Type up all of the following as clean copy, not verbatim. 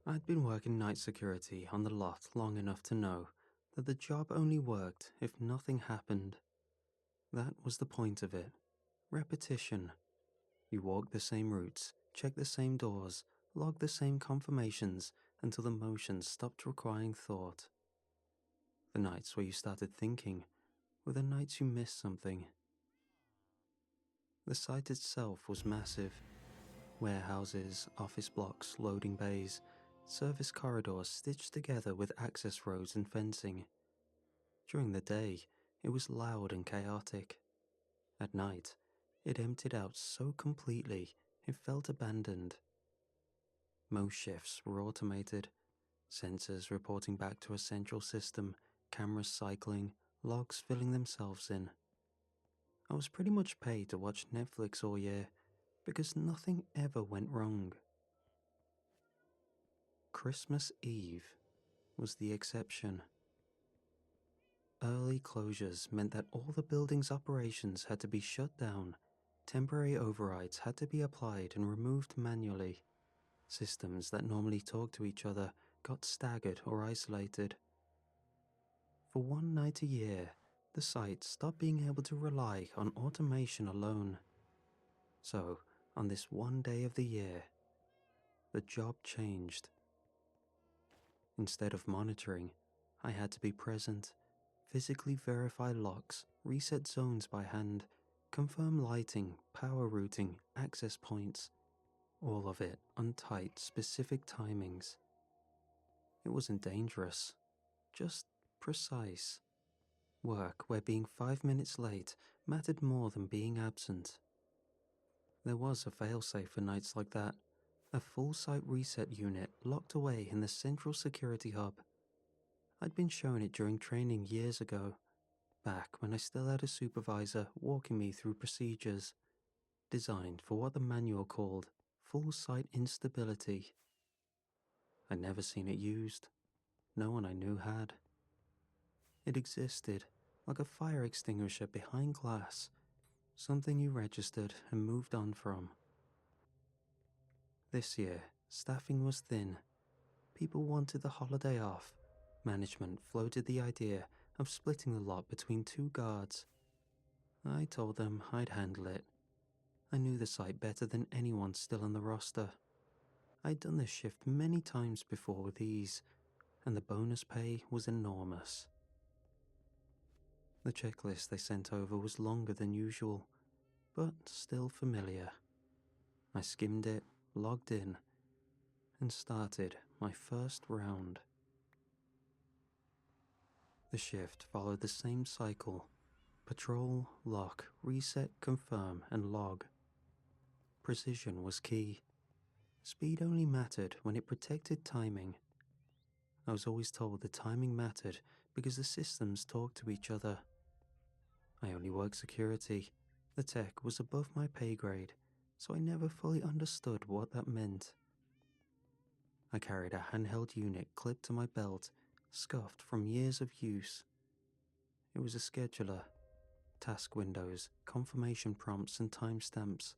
I'd been working night security on the lot long enough to know that the job only worked if nothing happened. That was the point of it. Repetition. You walk the same routes, check the same doors, log the same confirmations until the motions stopped requiring thought. The nights where you started thinking were the nights you missed something. The site itself was massive. Warehouses, office blocks, loading bays, service corridors stitched together with access roads and fencing. During the day, it was loud and chaotic. At night, it emptied out so completely it felt abandoned. Most shifts were automated, sensors reporting back to a central system, cameras cycling, logs filling themselves in. I was pretty much paid to watch Netflix all year because nothing ever went wrong. Christmas Eve was the exception. Early closures meant that all the building's operations had to be shut down, temporary overrides had to be applied and removed manually. Systems that normally talked to each other got staggered or isolated. For one night a year, the site stopped being able to rely on automation alone. So, on this one day of the year, the job changed. Instead of monitoring, I had to be present, physically verify locks, reset zones by hand, confirm lighting, power routing, access points, all of it on tight, specific timings. It wasn't dangerous, just precise. Work where being 5 minutes late mattered more than being absent. There was a failsafe for nights like that, a full site reset unit locked away in the central security hub. I'd been shown it during training years ago, back when I still had a supervisor walking me through procedures, designed for what the manual called full site instability. I'd never seen it used. No one I knew had. It existed, like a fire extinguisher behind glass, something you registered and moved on from. This year, staffing was thin. People wanted the holiday off. Management floated the idea of splitting the lot between 2 guards. I told them I'd handle it. I knew the site better than anyone still on the roster. I'd done this shift many times before with ease, and the bonus pay was enormous. The checklist they sent over was longer than usual, but still familiar. I skimmed it, logged in, and started my first round. The shift followed the same cycle: patrol, lock, reset, confirm, and log. Precision was key. Speed only mattered when it protected timing. I was always told the timing mattered because the systems talked to each other. I only worked security. The tech was above my pay grade, so I never fully understood what that meant. I carried a handheld unit clipped to my belt, scuffed from years of use. It was a scheduler, task windows, confirmation prompts, and timestamps.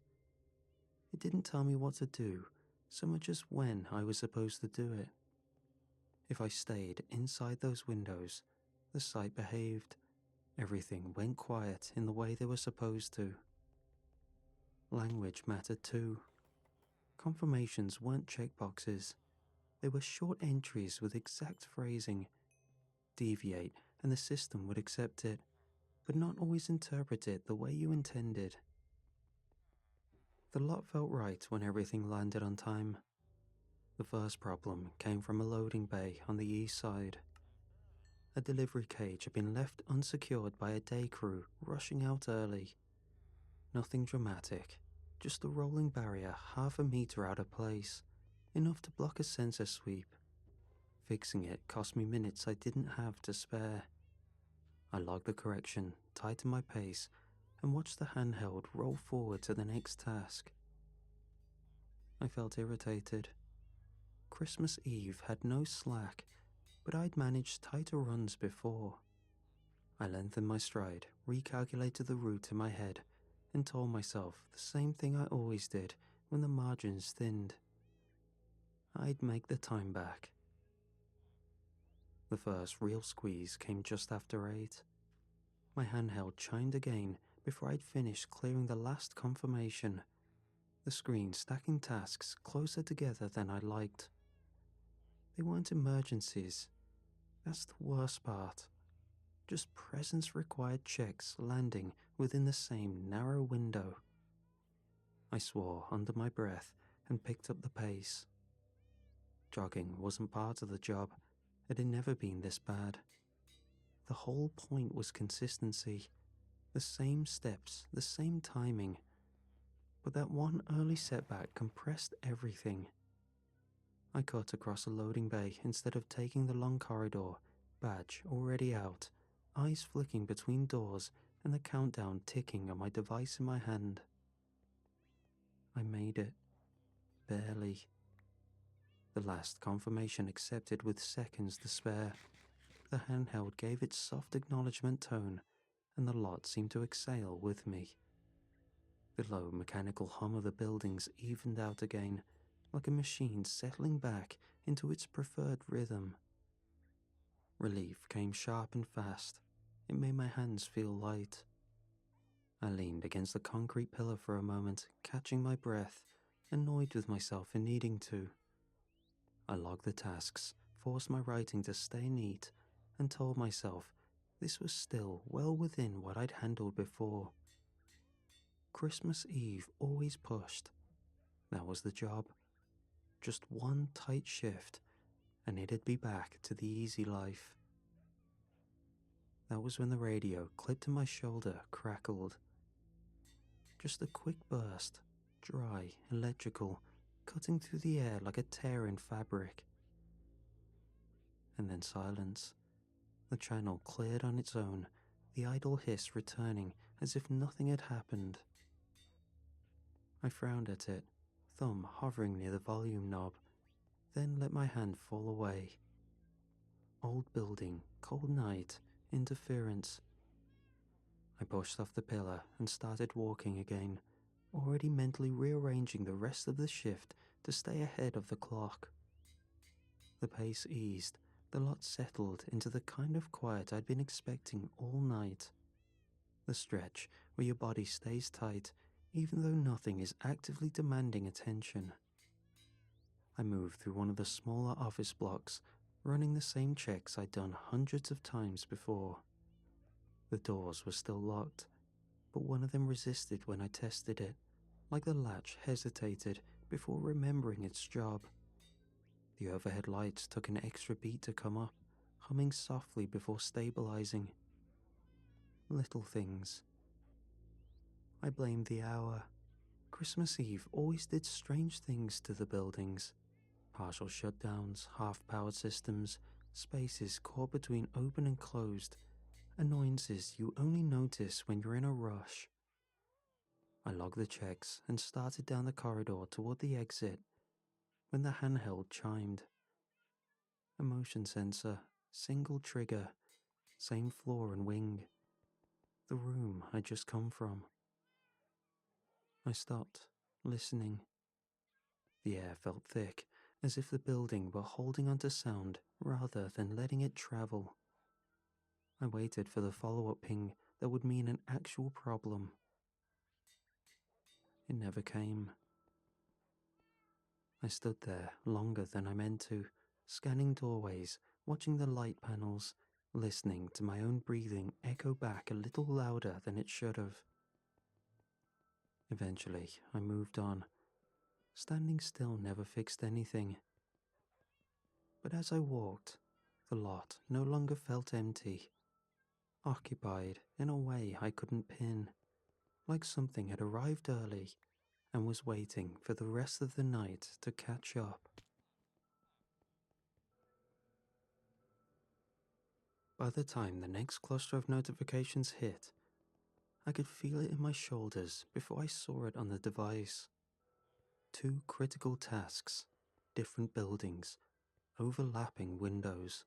It didn't tell me what to do, so much as when I was supposed to do it. If I stayed inside those windows, the site behaved. Everything went quiet in the way they were supposed to. Language mattered too. Confirmations weren't checkboxes. They were short entries with exact phrasing. Deviate and the system would accept it, but not always interpret it the way you intended. The lot felt right when everything landed on time. The first problem came from a loading bay on the east side. A delivery cage had been left unsecured by a day crew rushing out early. Nothing dramatic, just a rolling barrier half a meter out of place, enough to block a sensor sweep. Fixing it cost me minutes I didn't have to spare. I logged the correction, tightened my pace, and watched the handheld roll forward to the next task. I felt irritated. Christmas Eve had no slack, but I'd managed tighter runs before. I lengthened my stride, recalculated the route in my head, and told myself the same thing I always did when the margins thinned. I'd make the time back. The first real squeeze came just after 8. My handheld chimed again before I'd finished clearing the last confirmation, the screen stacking tasks closer together than I liked. They weren't emergencies. That's the worst part. Just presence required checks landing within the same narrow window. I swore under my breath and picked up the pace. Jogging wasn't part of the job. It had never been this bad. The whole point was consistency. The same steps, the same timing. But that one early setback compressed everything. I cut across a loading bay instead of taking the long corridor, badge already out, eyes flicking between doors and the countdown ticking on my device in my hand. I made it. Barely. The last confirmation accepted with seconds to spare. The handheld gave its soft acknowledgement tone, and the lot seemed to exhale with me. The low mechanical hum of the buildings evened out again, like a machine settling back into its preferred rhythm. Relief came sharp and fast. It made my hands feel light. I leaned against the concrete pillar for a moment, catching my breath, annoyed with myself for needing to. I logged the tasks, forced my writing to stay neat, and told myself this was still well within what I'd handled before. Christmas Eve always pushed. That was the job. Just one tight shift, and it'd be back to the easy life. That was when the radio clipped to my shoulder crackled. Just a quick burst, dry, electrical, cutting through the air like a tear in fabric. And then silence. The channel cleared on its own, the idle hiss returning as if nothing had happened. I frowned at it, thumb hovering near the volume knob, then let my hand fall away. Old building, cold night, interference. I pushed off the pillar and started walking again, already mentally rearranging the rest of the shift to stay ahead of the clock. The pace eased, the lot settled into the kind of quiet I'd been expecting all night. The stretch where your body stays tight even though nothing is actively demanding attention. I moved through one of the smaller office blocks, running the same checks I'd done hundreds of times before. The doors were still locked, but one of them resisted when I tested it, like the latch hesitated before remembering its job. The overhead lights took an extra beat to come up, humming softly before stabilizing. Little things. I blamed the hour. Christmas Eve always did strange things to the buildings. Partial shutdowns, half-powered systems, spaces caught between open and closed, annoyances you only notice when you're in a rush. I logged the checks and started down the corridor toward the exit when the handheld chimed. A motion sensor, single trigger, same floor and wing. The room I'd just come from. I stopped, listening. The air felt thick, as if the building were holding onto sound rather than letting it travel. I waited for the follow-up ping that would mean an actual problem. It never came. I stood there longer than I meant to, scanning doorways, watching the light panels, listening to my own breathing echo back a little louder than it should have. Eventually, I moved on. Standing still never fixed anything. But as I walked, the lot no longer felt empty. Occupied in a way I couldn't pin, like something had arrived early and was waiting for the rest of the night to catch up. By the time the next cluster of notifications hit, I could feel it in my shoulders before I saw it on the device. 2 critical tasks, different buildings, overlapping windows.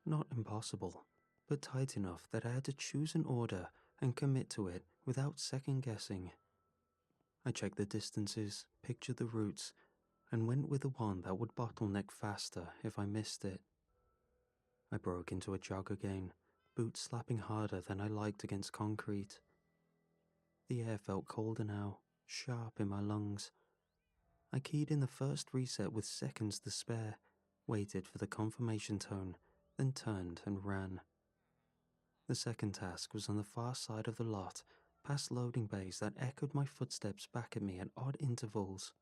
Not impossible, but tight enough that I had to choose an order and commit to it without second guessing. I checked the distances, pictured the routes, and went with the one that would bottleneck faster if I missed it. I broke into a jog again, boots slapping harder than I liked against concrete. The air felt colder now, sharp in my lungs. I keyed in the first reset with seconds to spare, waited for the confirmation tone, then turned and ran. The second task was on the far side of the lot, past loading bays that echoed my footsteps back at me at odd intervals.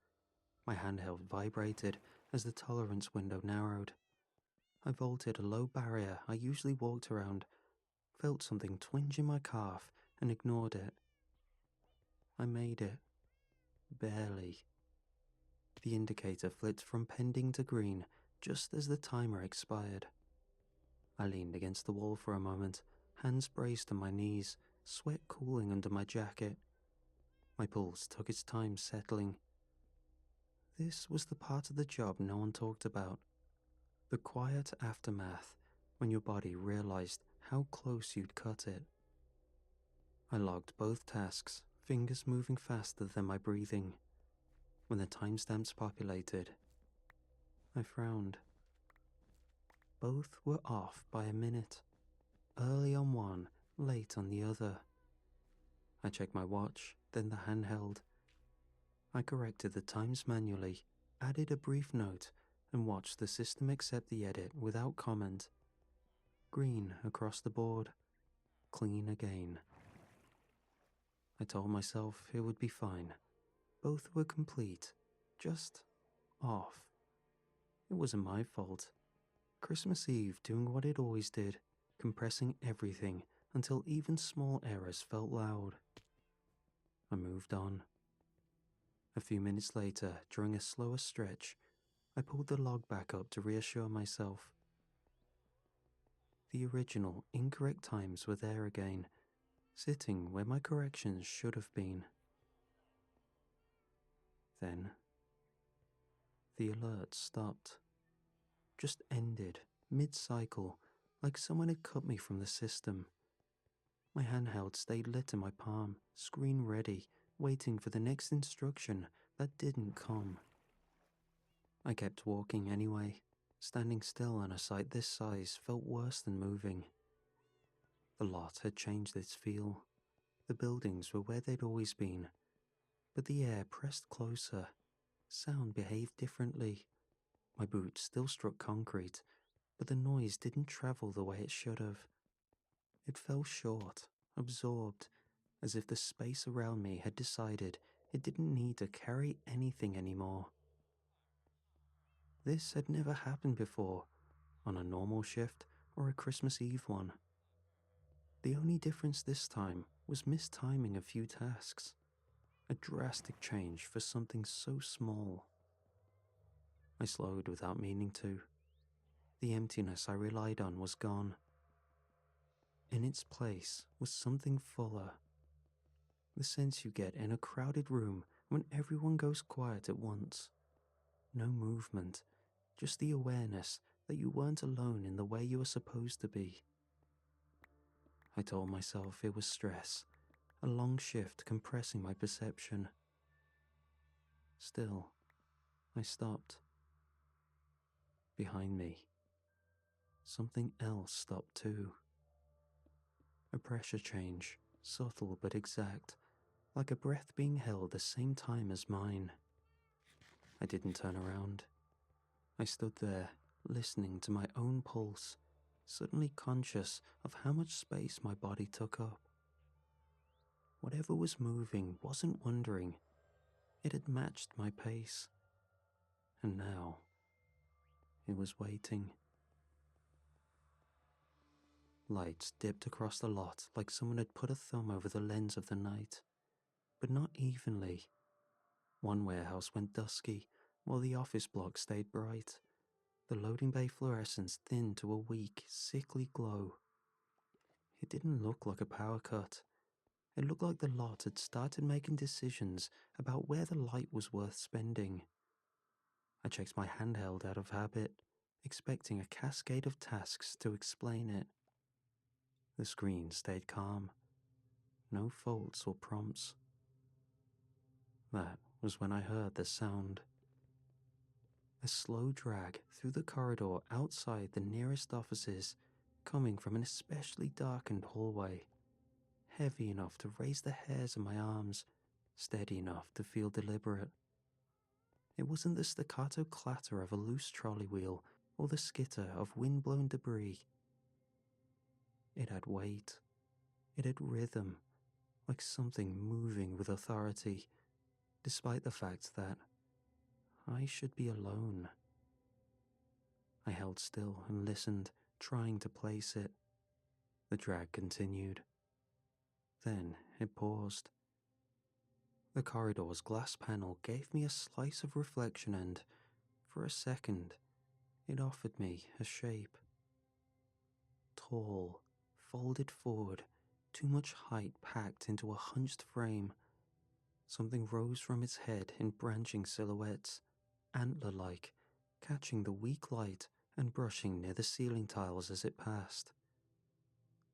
My handheld vibrated as the tolerance window narrowed. I vaulted a low barrier I usually walked around, felt something twinge in my calf, and ignored it. I made it. Barely. The indicator flipped from pending to green just as the timer expired. I leaned against the wall for a moment, hands braced on my knees, sweat cooling under my jacket. My pulse took its time settling. This was the part of the job no one talked about. The quiet aftermath, when your body realized how close you'd cut it. I logged both tasks, fingers moving faster than my breathing. When the timestamps populated, I frowned. Both were off by a minute, early on one, late on the other. I checked my watch, then the handheld. I corrected the times manually, added a brief note, and watched the system accept the edit without comment. Green across the board, clean again. I told myself it would be fine. Both were complete, just off. It wasn't my fault. Christmas Eve doing what it always did, compressing everything until even small errors felt loud. I moved on. A few minutes later, during a slower stretch, I pulled the log back up to reassure myself. The original incorrect times were there again, sitting where my corrections should have been. Then, the alert stopped. Just ended, mid-cycle, like someone had cut me from the system. My handheld stayed lit in my palm, screen ready, waiting for the next instruction that didn't come. I kept walking anyway. Standing still on a site this size felt worse than moving. The lot had changed its feel. The buildings were where they'd always been, but the air pressed closer. Sound behaved differently. My boots still struck concrete, but the noise didn't travel the way it should have. It fell short, absorbed, as if the space around me had decided it didn't need to carry anything anymore. This had never happened before, on a normal shift or a Christmas Eve one. The only difference this time was mistiming a few tasks. A drastic change for something so small. I slowed without meaning to. The emptiness I relied on was gone. In its place was something fuller. The sense you get in a crowded room when everyone goes quiet at once. No movement, just the awareness that you weren't alone in the way you were supposed to be. I told myself it was stress, a long shift compressing my perception. Still, I stopped. Behind me, something else stopped too. A pressure change, subtle but exact, like a breath being held the same time as mine. I didn't turn around. I stood there, listening to my own pulse, suddenly conscious of how much space my body took up. Whatever was moving wasn't wandering. It had matched my pace. And now, it was waiting. Lights dipped across the lot like someone had put a thumb over the lens of the night, but not evenly. One warehouse went dusky, while the office block stayed bright. The loading bay fluorescence thinned to a weak, sickly glow. It didn't look like a power cut. It looked like the lot had started making decisions about where the light was worth spending. I checked my handheld out of habit, expecting a cascade of tasks to explain it. The screen stayed calm. No faults or prompts. That was when I heard the sound. A slow drag through the corridor outside the nearest offices, coming from an especially darkened hallway, heavy enough to raise the hairs on my arms, steady enough to feel deliberate. It wasn't the staccato clatter of a loose trolley wheel or the skitter of wind-blown debris. It had weight. It had rhythm, like something moving with authority, despite the fact that I should be alone. I held still and listened, trying to place it. The drag continued. Then it paused. The corridor's glass panel gave me a slice of reflection and, for a second, it offered me a shape. Tall, folded forward, too much height packed into a hunched frame. Something rose from its head in branching silhouettes, antler-like, catching the weak light and brushing near the ceiling tiles as it passed.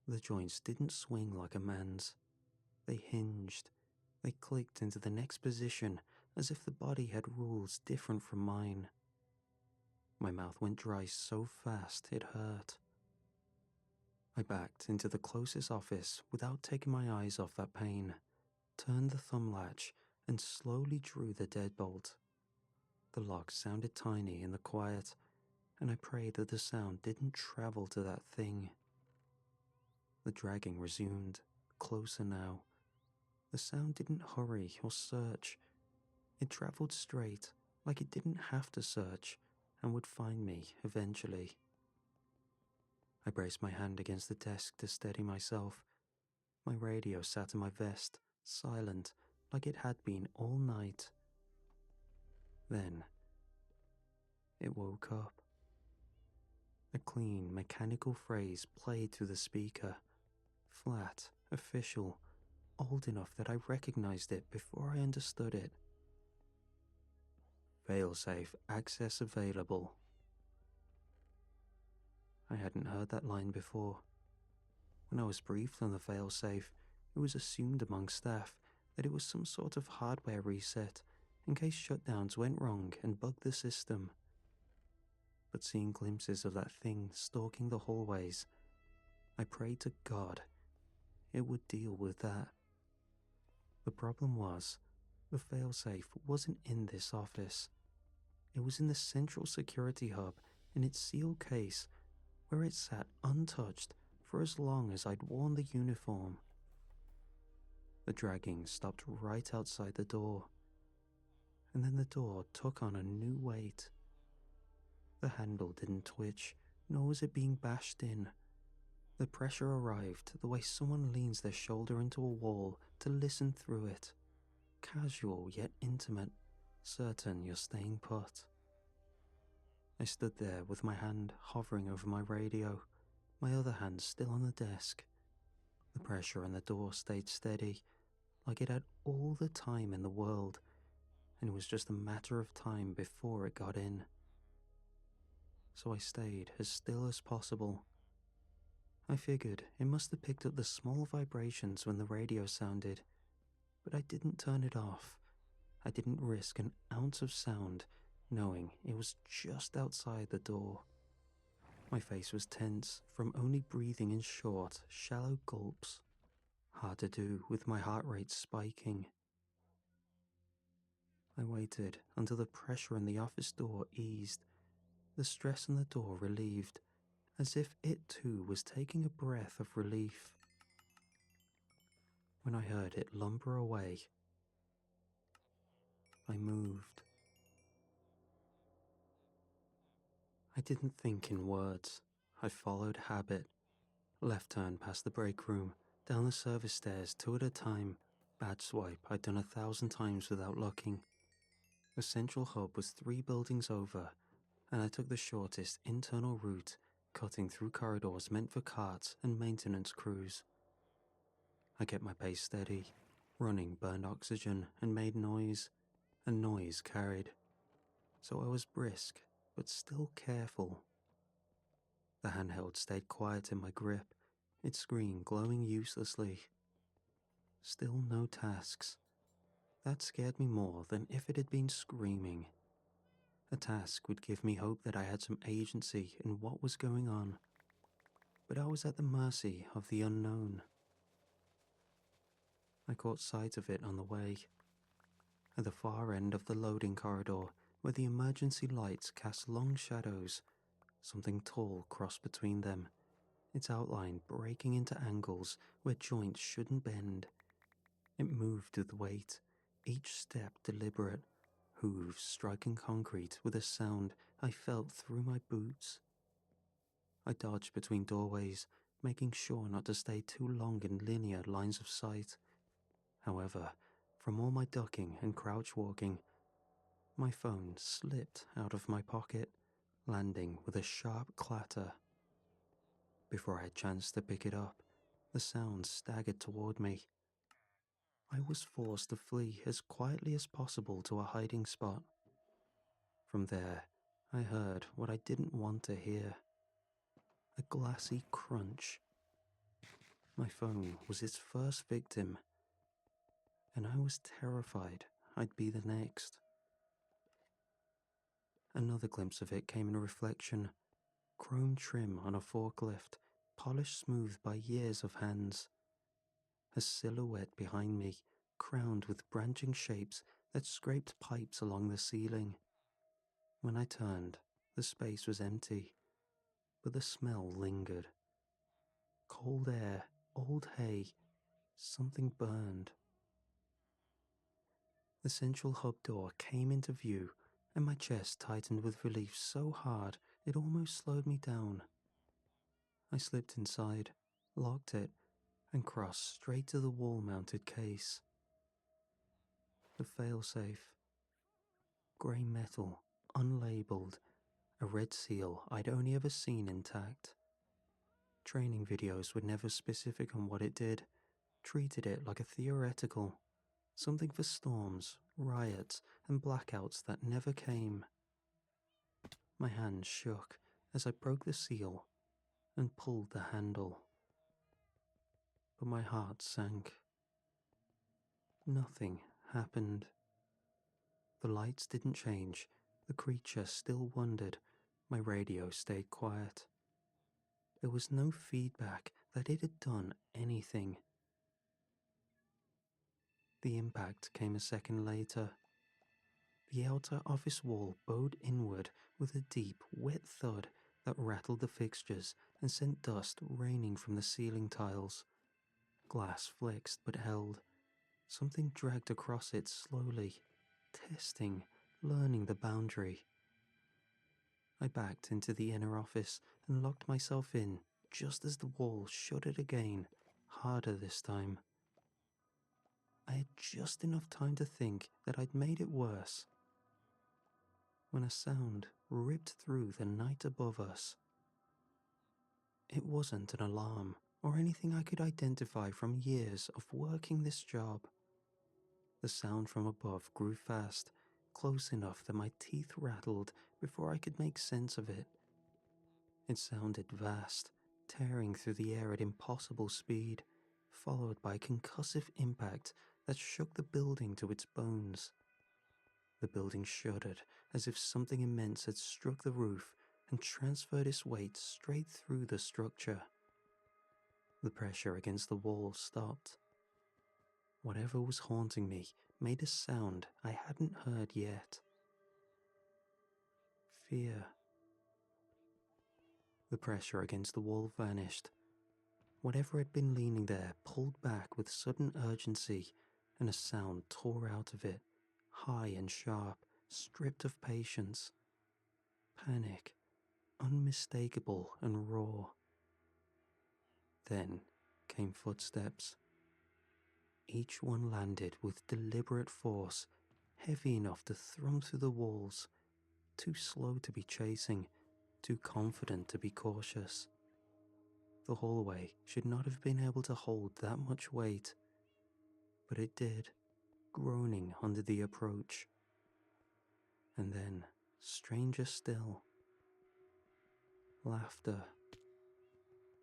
The joints didn't swing like a man's. They hinged. They clicked into the next position as if the body had rules different from mine. My mouth went dry so fast it hurt. I backed into the closest office without taking my eyes off that pain, turned the thumb latch, and slowly drew the deadbolt. The lock sounded tiny in the quiet, and I prayed that the sound didn't travel to that thing. The dragging resumed, closer now. The sound didn't hurry or search. It traveled straight, like it didn't have to search, and would find me eventually. I braced my hand against the desk to steady myself. My radio sat in my vest, silent, like it had been all night. Then, it woke up. A clean, mechanical phrase played through the speaker, flat, official, old enough that I recognized it before I understood it. Failsafe access available. I hadn't heard that line before. When I was briefed on the failsafe, it was assumed among staff that it was some sort of hardware reset in case shutdowns went wrong and bugged the system. But seeing glimpses of that thing stalking the hallways, I prayed to God it would deal with that. The problem was, the failsafe wasn't in this office. It was in the central security hub in its sealed case, where it sat untouched for as long as I'd worn the uniform. The dragging stopped right outside the door, and then the door took on a new weight. The handle didn't twitch, nor was it being bashed in. The pressure arrived the way someone leans their shoulder into a wall to listen through it. Casual yet intimate, certain you're staying put. I stood there with my hand hovering over my radio, my other hand still on the desk. The pressure on the door stayed steady, like it had all the time in the world, and it was just a matter of time before it got in. So I stayed as still as possible. I figured it must have picked up the small vibrations when the radio sounded, but I didn't turn it off. I didn't risk an ounce of sound, knowing it was just outside the door. My face was tense from only breathing in short, shallow gulps. Hard to do with my heart rate spiking. I waited until the pressure on the office door eased, the stress on the door relieved, as if it too was taking a breath of relief. When I heard it lumber away, I moved. I didn't think in words. I followed habit. Left turn past the break room, down the service stairs two at a time. Badge swipe I'd done 1,000 times without looking. The central hub was 3 buildings over, and I took the shortest internal route, cutting through corridors meant for carts and maintenance crews. I kept my pace steady. Running burned oxygen and made noise, and noise carried. So I was brisk, but still careful. The handheld stayed quiet in my grip, its screen glowing uselessly. Still no tasks. That scared me more than if it had been screaming. A task would give me hope that I had some agency in what was going on, but I was at the mercy of the unknown. I caught sight of it on the way. At the far end of the loading corridor, where the emergency lights cast long shadows, something tall crossed between them, its outline breaking into angles where joints shouldn't bend. It moved with weight, each step deliberate, hooves striking concrete with a sound I felt through my boots. I dodged between doorways, making sure not to stay too long in linear lines of sight. However, from all my ducking and crouch walking, my phone slipped out of my pocket, landing with a sharp clatter. Before I had chance to pick it up, the sound staggered toward me. I was forced to flee as quietly as possible to a hiding spot. From there, I heard what I didn't want to hear. A glassy crunch. My phone was its first victim, and I was terrified I'd be the next. Another glimpse of it came in reflection, chrome trim on a forklift, polished smooth by years of hands. A silhouette behind me, crowned with branching shapes that scraped pipes along the ceiling. When I turned, the space was empty, but the smell lingered. Cold air, old hay, something burned. The central hub door came into view, and my chest tightened with relief so hard it almost slowed me down. I slipped inside, locked it, and crossed straight to the wall-mounted case. The failsafe. Grey metal, unlabeled, a red seal I'd only ever seen intact. Training videos were never specific on what it did, treated it like a theoretical, something for storms, riots, and blackouts that never came. My hands shook as I broke the seal and pulled the handle. But my heart sank. Nothing happened. The lights didn't change, the creature still wondered, my radio stayed quiet. There was no feedback that it had done anything. The impact came a second later. The outer office wall bowed inward with a deep, wet thud that rattled the fixtures and sent dust raining from the ceiling tiles. Glass flexed but held. Something dragged across it slowly, testing, learning the boundary. I backed into the inner office and locked myself in just as the wall shuddered again, harder this time. I had just enough time to think that I'd made it worse when a sound ripped through the night above us. It wasn't an alarm or anything I could identify from years of working this job. The sound from above grew fast, close enough that my teeth rattled before I could make sense of it. It sounded vast, tearing through the air at impossible speed, followed by a concussive impact that shook the building to its bones. The building shuddered as if something immense had struck the roof and transferred its weight straight through the structure. The pressure against the wall stopped. Whatever was haunting me made a sound I hadn't heard yet. Fear. The pressure against the wall vanished. Whatever had been leaning there pulled back with sudden urgency, and a sound tore out of it, high and sharp, stripped of patience. Panic, unmistakable and raw. Then came footsteps. Each one landed with deliberate force, heavy enough to thrum through the walls, too slow to be chasing, too confident to be cautious. The hallway should not have been able to hold that much weight, but it did, groaning under the approach. And then, stranger still, laughter.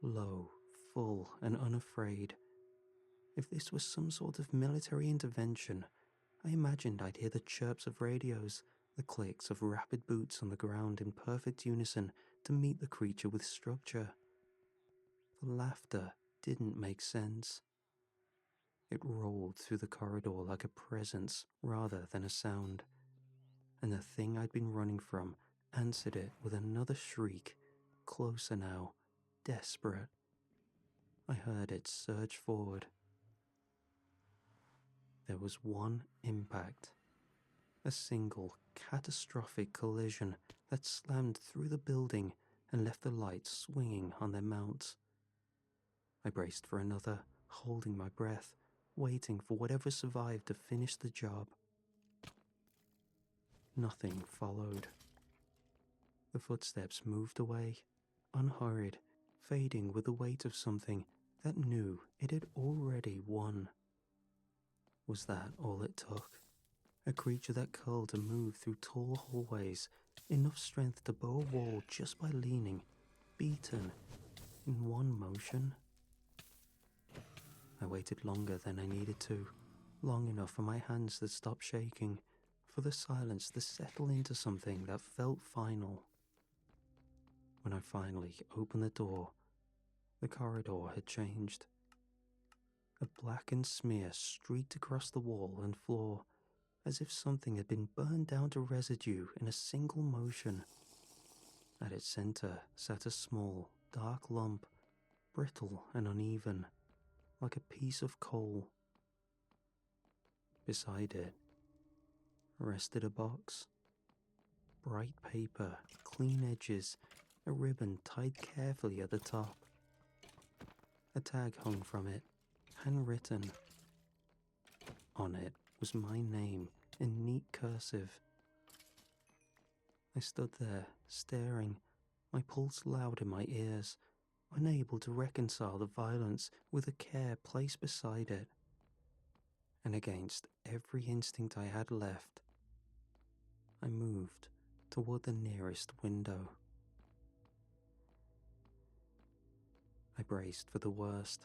Low, full, and unafraid. If this was some sort of military intervention, I imagined I'd hear the chirps of radios, the clicks of rapid boots on the ground in perfect unison to meet the creature with structure. The laughter didn't make sense. It rolled through the corridor like a presence rather than a sound, and the thing I'd been running from answered it with another shriek, closer now, desperate. I heard it surge forward. There was one impact, a single catastrophic collision that slammed through the building and left the lights swinging on their mounts. I braced for another, holding my breath, waiting for whatever survived to finish the job. Nothing followed. The footsteps moved away, unhurried, fading with the weight of something that knew it had already won. Was that all it took? A creature that curled and moved through tall hallways, enough strength to bow a wall just by leaning, beaten, in one motion? I waited longer than I needed to, long enough for my hands to stop shaking, for the silence to settle into something that felt final. When I finally opened the door, the corridor had changed. A blackened smear streaked across the wall and floor, as if something had been burned down to residue in a single motion. At its center sat a small, dark lump, brittle and uneven, like a piece of coal. Beside it rested a box. Bright paper, clean edges, a ribbon tied carefully at the top. A tag hung from it, handwritten. On it was my name in neat cursive. I stood there, staring, my pulse loud in my ears, unable to reconcile the violence with the care placed beside it. And against every instinct I had left, I moved toward the nearest window. I braced for the worst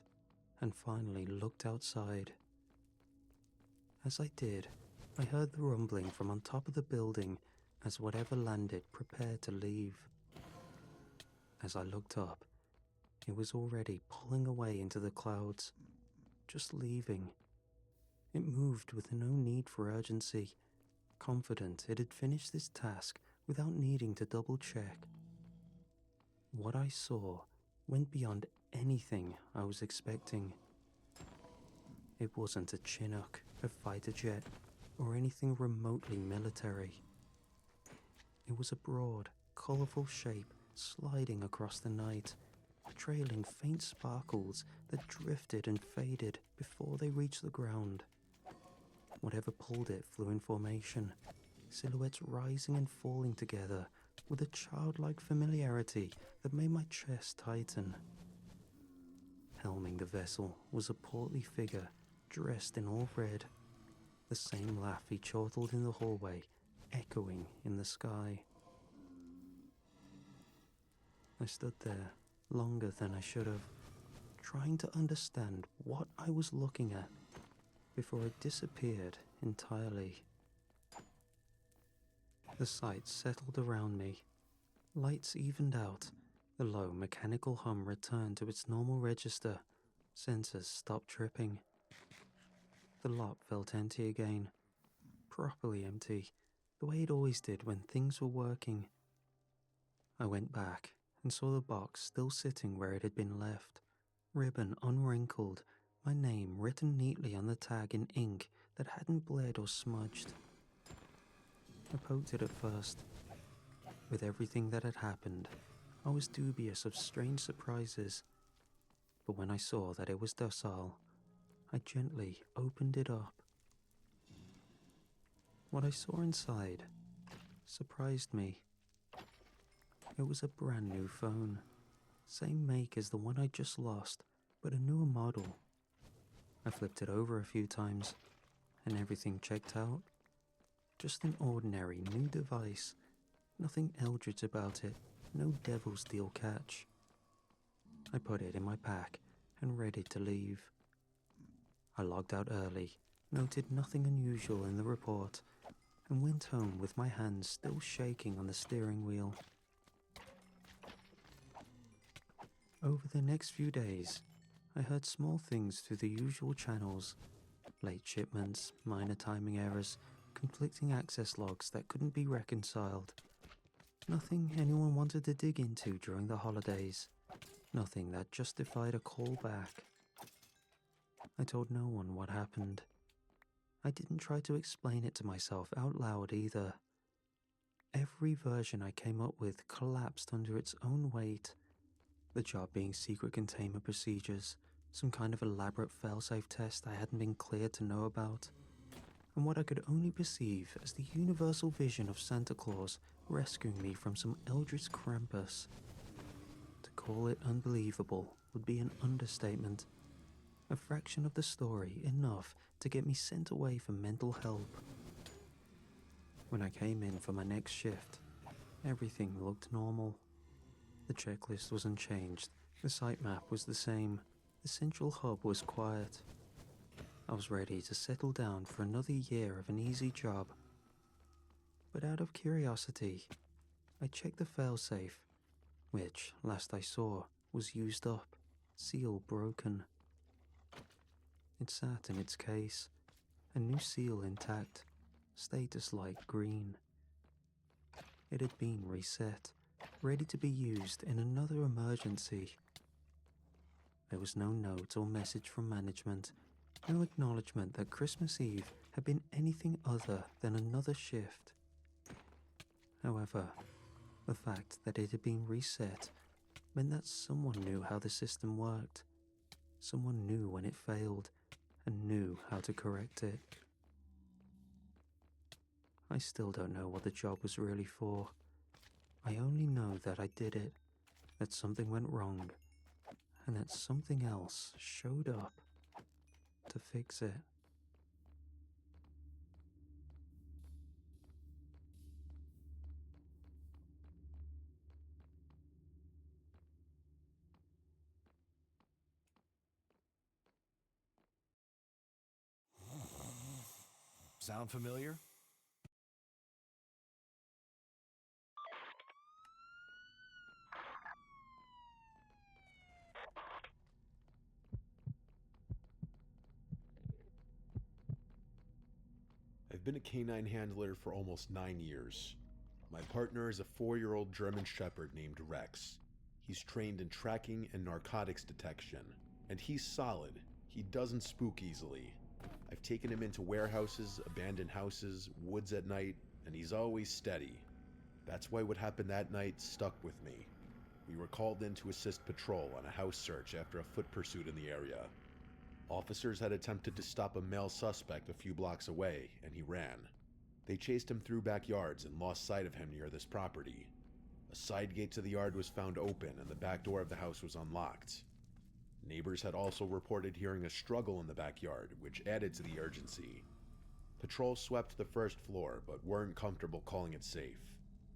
and finally looked outside. As I did, I heard the rumbling from on top of the building as whatever landed prepared to leave. As I looked up, it was already pulling away into the clouds, just leaving. It moved with no need for urgency, confident it had finished this task without needing to double-check. What I saw went beyond anything I was expecting. It wasn't a Chinook, a fighter jet, or anything remotely military. It was a broad, colorful shape sliding across the night, trailing faint sparkles that drifted and faded before they reached the ground. Whatever pulled it flew in formation, silhouettes rising and falling together with a childlike familiarity that made my chest tighten. Helming the vessel was a portly figure dressed in all red, the same laugh he chortled in the hallway echoing in the sky. I stood there longer than I should have, trying to understand what I was looking at before it disappeared entirely. The sight settled around me. Lights evened out. The low mechanical hum returned to its normal register. Sensors stopped tripping. The lot felt empty again. Properly empty, the way it always did when things were working. I went back and saw the box still sitting where it had been left, ribbon unwrinkled, my name written neatly on the tag in ink that hadn't bled or smudged. I poked it at first. With everything that had happened, I was dubious of strange surprises, but when I saw that it was docile, I gently opened it up. What I saw inside surprised me. It was a brand new phone, same make as the one I just lost, but a newer model. I flipped it over a few times, and everything checked out. Just an ordinary new device, nothing eldritch about it, no devil's deal catch. I put it in my pack and ready to leave. I logged out early, noted nothing unusual in the report, and went home with my hands still shaking on the steering wheel. Over the next few days, I heard small things through the usual channels: late shipments, minor timing errors, conflicting access logs that couldn't be reconciled. Nothing anyone wanted to dig into during the holidays. Nothing that justified a call back. I told no one what happened. I didn't try to explain it to myself out loud either. Every version I came up with collapsed under its own weight. The job being secret containment procedures, some kind of elaborate failsafe test I hadn't been cleared to know about, and what I could only perceive as the universal vision of Santa Claus rescuing me from some eldritch Krampus. To call it unbelievable would be an understatement. A fraction of the story enough to get me sent away for mental help. When I came in for my next shift, everything looked normal. The checklist was unchanged, the site map was the same, the central hub was quiet. I was ready to settle down for another year of an easy job. But out of curiosity, I checked the failsafe, which, last I saw, was used up, seal broken. It sat in its case, a new seal intact, status light green. It had been reset, ready to be used in another emergency. There was no note or message from management, no acknowledgement that Christmas Eve had been anything other than another shift. However, the fact that it had been reset meant that someone knew how the system worked. Someone knew when it failed and knew how to correct it. I still don't know what the job was really for. I only know that I did it, that something went wrong, and that something else showed up to fix it. Sound familiar? I've been a canine handler for almost 9 years. My partner is a 4-year-old German Shepherd named Rex. He's trained in tracking and narcotics detection, and he's solid. He doesn't spook easily. I've taken him into warehouses, abandoned houses, woods at night, and he's always steady. That's why what happened that night stuck with me. We were called in to assist patrol on a house search after a foot pursuit in the area. Officers had attempted to stop a male suspect a few blocks away, and he ran. They chased him through backyards and lost sight of him near this property. A side gate to the yard was found open and the back door of the house was unlocked. Neighbors had also reported hearing a struggle in the backyard, which added to the urgency. Patrol swept the first floor, but weren't comfortable calling it safe.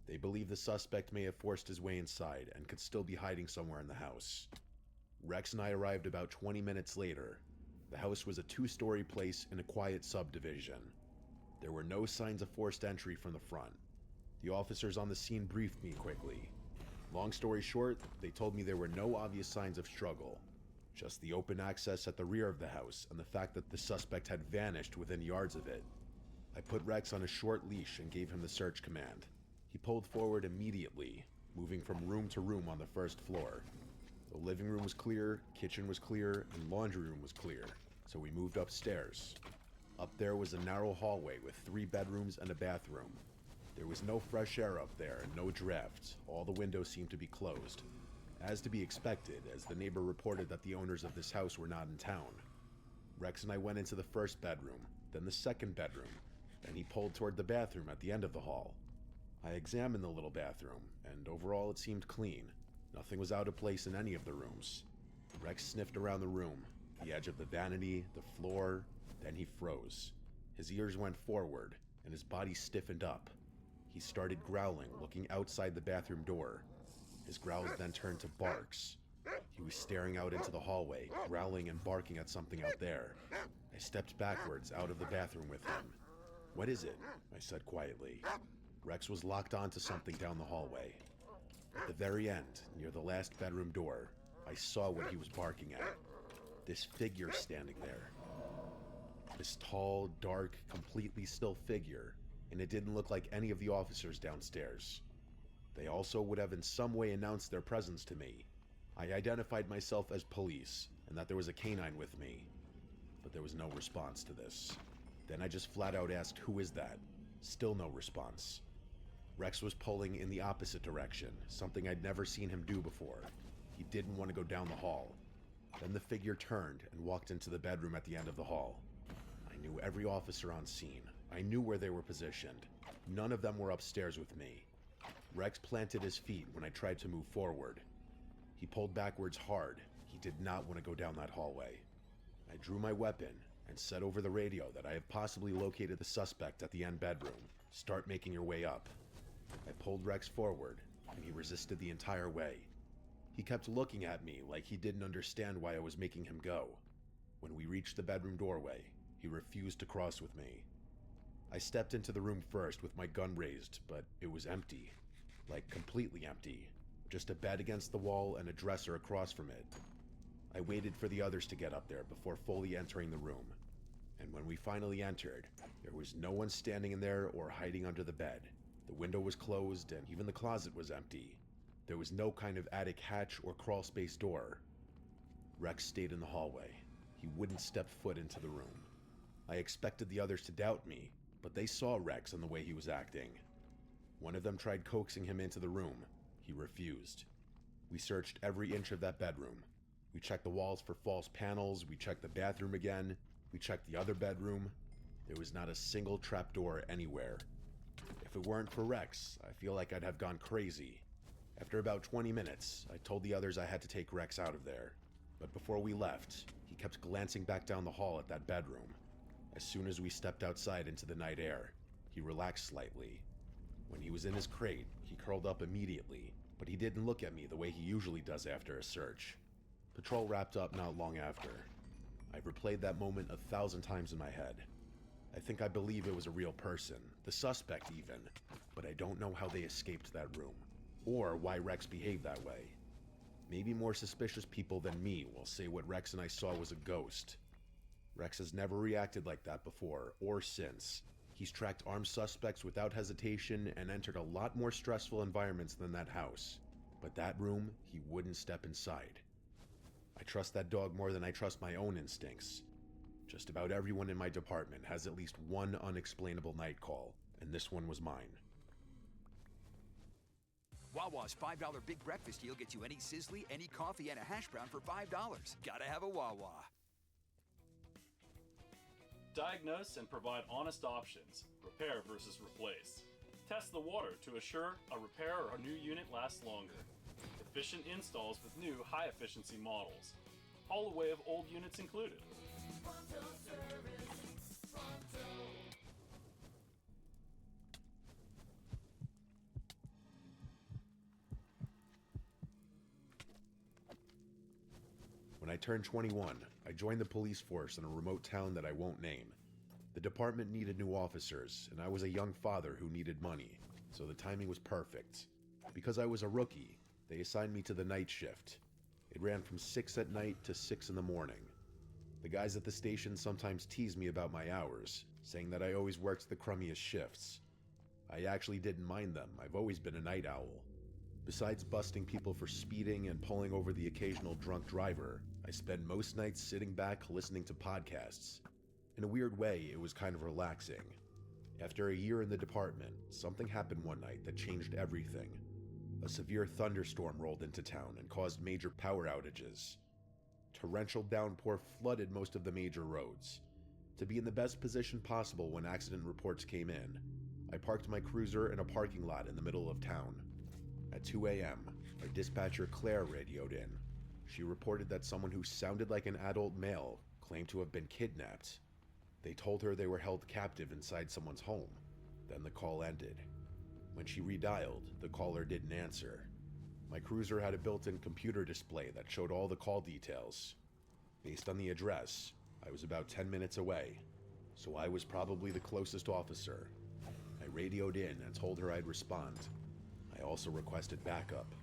They believe the suspect may have forced his way inside and could still be hiding somewhere in the house. Rex and I arrived about 20 minutes later. The house was a 2-story place in a quiet subdivision. There were no signs of forced entry from the front. The officers on the scene briefed me quickly. Long story short, they told me there were no obvious signs of struggle, just the open access at the rear of the house and the fact that the suspect had vanished within yards of it. I put Rex on a short leash and gave him the search command. He pulled forward immediately, moving from room to room on the first floor. The living room was clear, kitchen was clear, and laundry room was clear, so we moved upstairs. Up there was a narrow hallway with 3 bedrooms and a bathroom. There was no fresh air up there and no draft. All the windows seemed to be closed. As to be expected, as the neighbor reported that the owners of this house were not in town. Rex and I went into the first bedroom, then the second bedroom, then he pulled toward the bathroom at the end of the hall. I examined the little bathroom, and overall it seemed clean. Nothing was out of place in any of the rooms. Rex sniffed around the room, the edge of the vanity, the floor, then he froze. His ears went forward, and his body stiffened up. He started growling, looking outside the bathroom door. His growls then turned to barks. He was staring out into the hallway, growling and barking at something out there. I stepped backwards out of the bathroom with him. "What is it?" I said quietly. Rex was locked onto something down the hallway. At the very end, near the last bedroom door, I saw what he was barking at. This figure standing there. This tall, dark, completely still figure, and it didn't look like any of the officers downstairs. They also would have in some way announced their presence to me. I identified myself as police, and that there was a canine with me. But there was no response to this. Then I just flat out asked, "Who is that?" Still no response. Rex was pulling in the opposite direction, something I'd never seen him do before. He didn't want to go down the hall. Then the figure turned and walked into the bedroom at the end of the hall. I knew every officer on scene. I knew where they were positioned. None of them were upstairs with me. Rex planted his feet when I tried to move forward. He pulled backwards hard. He did not want to go down that hallway. I drew my weapon and said over the radio that I have possibly located the suspect at the end bedroom. Start making your way up. I pulled Rex forward, and he resisted the entire way. He kept looking at me like he didn't understand why I was making him go. When we reached the bedroom doorway, he refused to cross with me. I stepped into the room first with my gun raised, but it was empty. Like completely empty. Just a bed against the wall and a dresser across from it. I waited for the others to get up there before fully entering the room. And when we finally entered, there was no one standing in there or hiding under the bed. The window was closed and even the closet was empty. There was no kind of attic hatch or crawl space door. Rex stayed in the hallway. He wouldn't step foot into the room. I expected the others to doubt me, but they saw Rex and the way he was acting. One of them tried coaxing him into the room. He refused. We searched every inch of that bedroom. We checked the walls for false panels, we checked the bathroom again, we checked the other bedroom. There was not a single trapdoor anywhere. If it weren't for Rex, I feel like I'd have gone crazy. After about 20 minutes, I told the others I had to take Rex out of there. But before we left, he kept glancing back down the hall at that bedroom. As soon as we stepped outside into the night air, he relaxed slightly. When he was in his crate, he curled up immediately, but he didn't look at me the way he usually does after a search. Patrol wrapped up not long after. I've replayed that moment 1,000 times in my head. I think I believe it was a real person, the suspect even, but I don't know how they escaped that room, or why Rex behaved that way. Maybe more suspicious people than me will say what Rex and I saw was a ghost. Rex has never reacted like that before, or since. He's tracked armed suspects without hesitation and entered a lot more stressful environments than that house. But that room, he wouldn't step inside. I trust that dog more than I trust my own instincts. Just about everyone in my department has at least one unexplainable night call, and this one was mine. Wawa's $5 Big Breakfast Deal gets you any sizzly, any coffee, and a hash brown for $5. Gotta have a Wawa. Diagnose and provide honest options. Repair versus replace. Test the water to assure a repair or a new unit lasts longer. Efficient installs with new high-efficiency models. Haul away of old units included. When I turned 21, I joined the police force in a remote town that I won't name. The department needed new officers, and I was a young father who needed money, so the timing was perfect. Because I was a rookie, they assigned me to the night shift. It ran from 6 at night to 6 in the morning. The guys at the station sometimes teased me about my hours, saying that I always worked the crummiest shifts. I actually didn't mind them. I've always been a night owl. Besides busting people for speeding and pulling over the occasional drunk driver, I spend most nights sitting back listening to podcasts. In a weird way, it was kind of relaxing. After a year in the department, something happened one night that changed everything. A severe thunderstorm rolled into town and caused major power outages. Torrential downpour flooded most of the major roads. To be in the best position possible when accident reports came in, I parked my cruiser in a parking lot in the middle of town. At 2 a.m., our dispatcher Claire radioed in. She reported that someone who sounded like an adult male claimed to have been kidnapped. They told her they were held captive inside someone's home. Then the call ended. When she redialed, the caller didn't answer. My cruiser had a built-in computer display that showed all the call details. Based on the address, I was about 10 minutes away. so I was probably the closest officer. I radioed in and told her I'd respond. I also requested backup.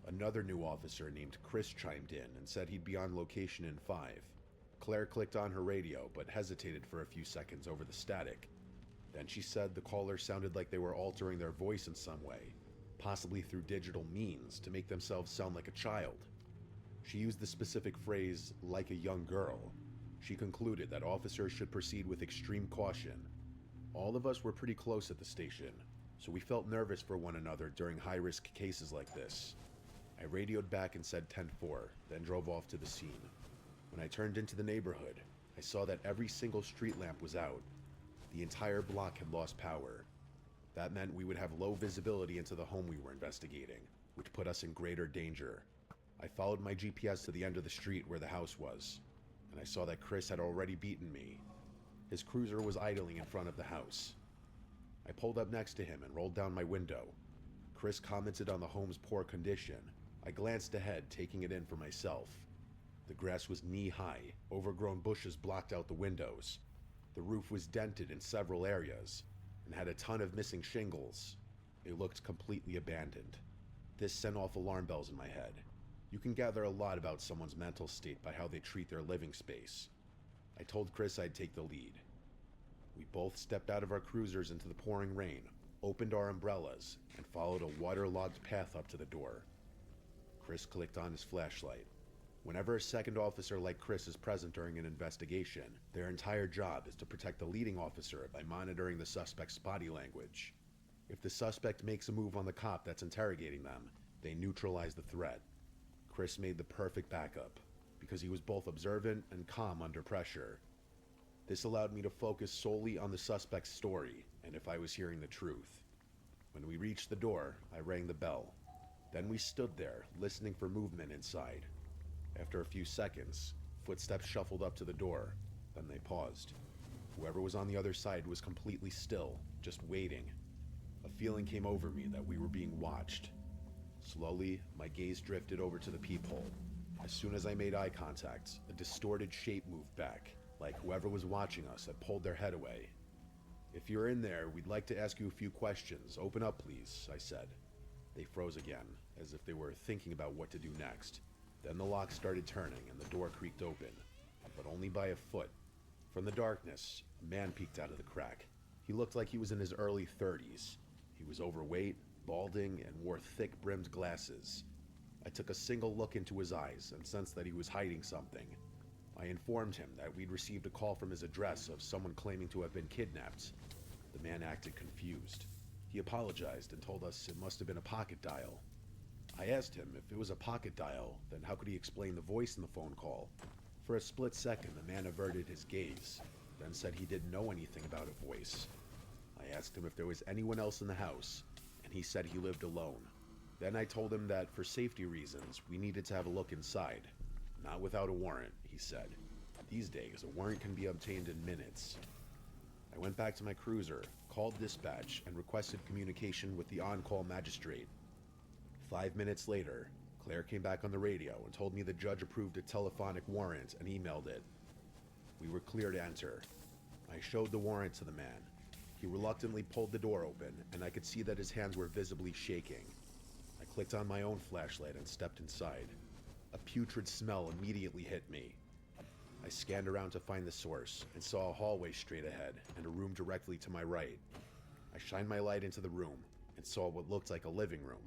Another new officer named Chris chimed in and said he'd be on location in 5. Claire clicked on her radio but hesitated for a few seconds over the static. Then she said the caller sounded like they were altering their voice in some way, possibly through digital means to make themselves sound like a child. She used the specific phrase, like a young girl. She concluded that officers should proceed with extreme caution. All of us were pretty close at the station, so we felt nervous for one another during high-risk cases like this. I radioed back and said 10-4, then drove off to the scene. When I turned into the neighborhood, I saw that every single street lamp was out. The entire block had lost power. That meant we would have low visibility into the home we were investigating, which put us in greater danger. I followed my GPS to the end of the street where the house was, and I saw that Chris had already beaten me. His cruiser was idling in front of the house. I pulled up next to him and rolled down my window. Chris commented on the home's poor condition. I glanced ahead, taking it in for myself. The grass was knee-high, overgrown bushes blocked out the windows. The roof was dented in several areas, and had a ton of missing shingles. It looked completely abandoned. This sent off alarm bells in my head. You can gather a lot about someone's mental state by how they treat their living space. I told Chris I'd take the lead. We both stepped out of our cruisers into the pouring rain, opened our umbrellas, and followed a waterlogged path up to the door. Chris clicked on his flashlight. Whenever a second officer like Chris is present during an investigation, their entire job is to protect the leading officer by monitoring the suspect's body language. If the suspect makes a move on the cop that's interrogating them, they neutralize the threat. Chris made the perfect backup, because he was both observant and calm under pressure. This allowed me to focus solely on the suspect's story, and if I was hearing the truth. When we reached the door, I rang the bell. Then we stood there, listening for movement inside. After a few seconds, footsteps shuffled up to the door, then they paused. Whoever was on the other side was completely still, just waiting. A feeling came over me that we were being watched. Slowly, my gaze drifted over to the peephole. As soon as I made eye contact, a distorted shape moved back, like whoever was watching us had pulled their head away. "If you're in there, we'd like to ask you a few questions. Open up, please," I said. They froze again, as if they were thinking about what to do next. Then the lock started turning and the door creaked open, but only by a foot. From the darkness, a man peeked out of the crack. He looked like he was in his early 30s. He was overweight, balding, and wore thick-brimmed glasses. I took a single look into his eyes and sensed that he was hiding something. I informed him that we'd received a call from his address of someone claiming to have been kidnapped. The man acted confused. He apologized and told us it must have been a pocket dial. I asked him if it was a pocket dial, then how could he explain the voice in the phone call? For a split second, the man averted his gaze, then said he didn't know anything about a voice. I asked him if there was anyone else in the house, and he said he lived alone. Then I told him that for safety reasons, we needed to have a look inside. Not without a warrant, he said. These days, a warrant can be obtained in minutes. I went back to my cruiser, called dispatch, and requested communication with the on-call magistrate. 5 minutes later, Claire came back on the radio and told me the judge approved a telephonic warrant and emailed it. We were clear to enter. I showed the warrant to the man. He reluctantly pulled the door open, and I could see that his hands were visibly shaking. I clicked on my own flashlight and stepped inside. A putrid smell immediately hit me. I scanned around to find the source and saw a hallway straight ahead and a room directly to my right. I shined my light into the room and saw what looked like a living room.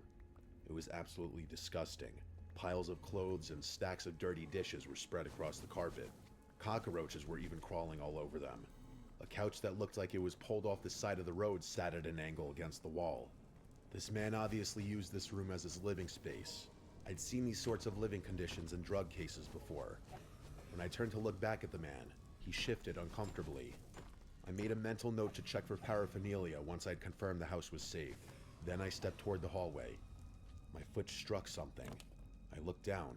It was absolutely disgusting. Piles of clothes and stacks of dirty dishes were spread across the carpet. Cockroaches were even crawling all over them. A couch that looked like it was pulled off the side of the road sat at an angle against the wall. This man obviously used this room as his living space. I'd seen these sorts of living conditions in drug cases before. When I turned to look back at the man, he shifted uncomfortably. I made a mental note to check for paraphernalia once I'd confirmed the house was safe. Then I stepped toward the hallway. My foot struck something. I looked down.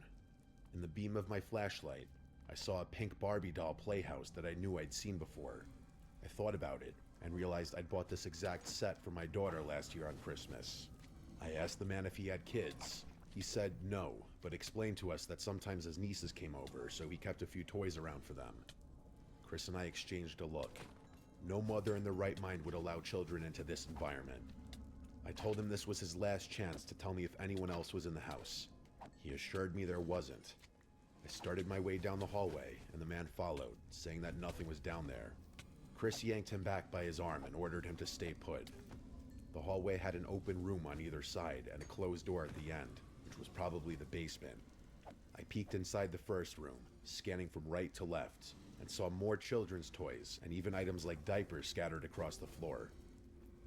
In the beam of my flashlight, I saw a pink Barbie doll playhouse that I knew I'd seen before. I thought about it and realized I'd bought this exact set for my daughter last year on Christmas. I asked the man if he had kids. He said no, but explained to us that sometimes his nieces came over, so he kept a few toys around for them. Chris and I exchanged a look. No mother in their right mind would allow children into this environment. I told him this was his last chance to tell me if anyone else was in the house. He assured me there wasn't. I started my way down the hallway, and the man followed, saying that nothing was down there. Chris yanked him back by his arm and ordered him to stay put. The hallway had an open room on either side and a closed door at the end, which was probably the basement. I peeked inside the first room, scanning from right to left, and saw more children's toys and even items like diapers scattered across the floor.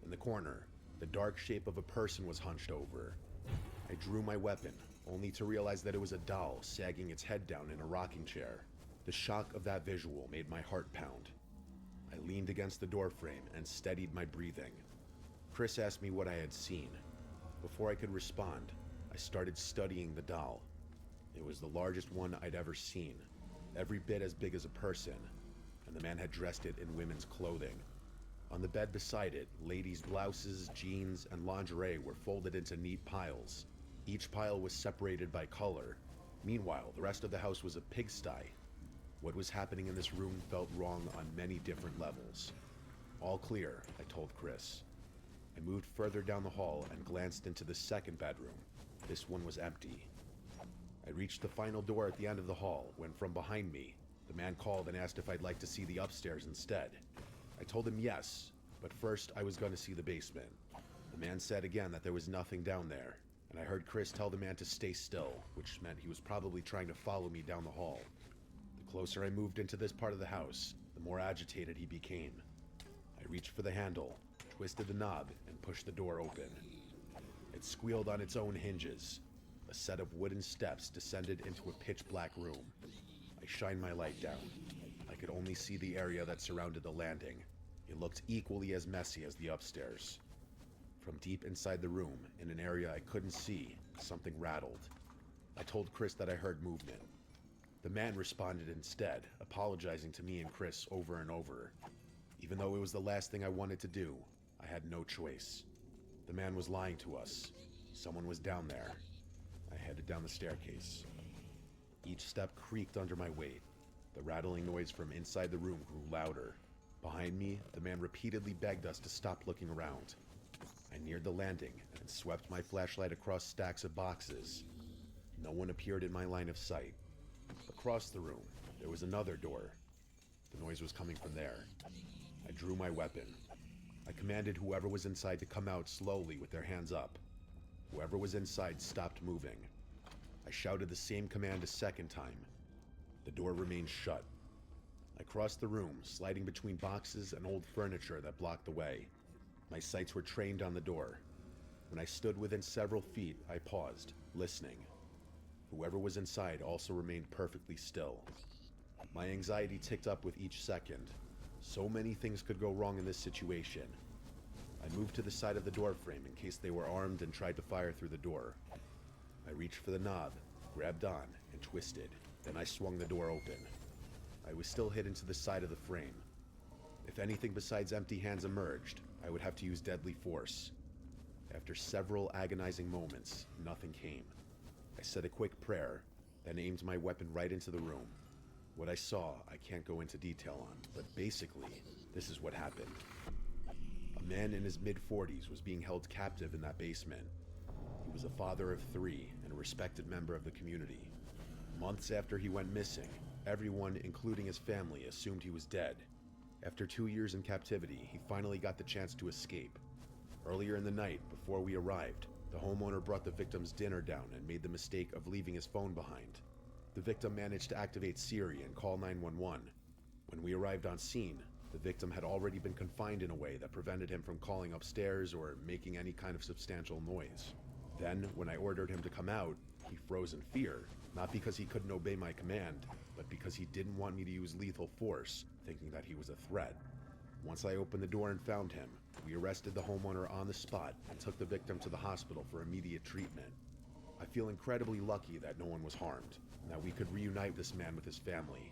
In the corner, the dark shape of a person was hunched over. I drew my weapon, only to realize that it was a doll sagging its head down in a rocking chair. The shock of that visual made my heart pound. I leaned against the doorframe and steadied my breathing. Chris asked me what I had seen. Before I could respond, I started studying the doll. It was the largest one I'd ever seen, every bit as big as a person, and the man had dressed it in women's clothing. On the bed beside it, ladies' blouses, jeans, and lingerie were folded into neat piles. Each pile was separated by color. Meanwhile, the rest of the house was a pigsty. What was happening in this room felt wrong on many different levels. All clear, I told Chris. I moved further down the hall and glanced into the second bedroom. This one was empty. I reached the final door at the end of the hall when from behind me, the man called and asked if I'd like to see the upstairs instead. I told him yes, but first I was going to see the basement. The man said again that there was nothing down there, and I heard Chris tell the man to stay still, which meant he was probably trying to follow me down the hall. The closer I moved into this part of the house, the more agitated he became. I reached for the handle, twisted the knob, and pushed the door open. It squealed on its own hinges. A set of wooden steps descended into a pitch-black room. I shined my light down. I could only see the area that surrounded the landing. It looked equally as messy as the upstairs. From deep inside the room, in an area I couldn't see, something rattled. I told Chris that I heard movement. The man responded instead, apologizing to me and Chris over and over. Even though it was the last thing I wanted to do, I had no choice. The man was lying to us. Someone was down there. I headed down the staircase. Each step creaked under my weight. The rattling noise from inside the room grew louder. Behind me, the man repeatedly begged us to stop looking around. I neared the landing and swept my flashlight across stacks of boxes. No one appeared in my line of sight. Across the room, there was another door. The noise was coming from there. I drew my weapon. I commanded whoever was inside to come out slowly with their hands up. Whoever was inside stopped moving. I shouted the same command a second time. The door remained shut. I crossed the room, sliding between boxes and old furniture that blocked the way. My sights were trained on the door. When I stood within several feet, I paused, listening. Whoever was inside also remained perfectly still. My anxiety ticked up with each second. So many things could go wrong in this situation. I moved to the side of the doorframe in case they were armed and tried to fire through the door. I reached for the knob, grabbed on, and twisted. Then I swung the door open. I was still hidden to the side of the frame. If anything besides empty hands emerged, I would have to use deadly force. After several agonizing moments, nothing came. I said a quick prayer, then aimed my weapon right into the room. What I saw, I can't go into detail on, but basically, this is what happened. A man in his mid-40s was being held captive in that basement. He was a father of 3 and a respected member of the community. Months after he went missing, everyone, including his family, assumed he was dead. After 2 years in captivity, he finally got the chance to escape. Earlier in the night, before we arrived, the homeowner brought the victim's dinner down and made the mistake of leaving his phone behind. The victim managed to activate Siri and call 911. When we arrived on scene, the victim had already been confined in a way that prevented him from calling upstairs or making any kind of substantial noise. Then, when I ordered him to come out, he froze in fear, not because he couldn't obey my command, but because he didn't want me to use lethal force, thinking that he was a threat. Once I opened the door and found him, we arrested the homeowner on the spot and took the victim to the hospital for immediate treatment. I feel incredibly lucky that no one was harmed, and that we could reunite this man with his family.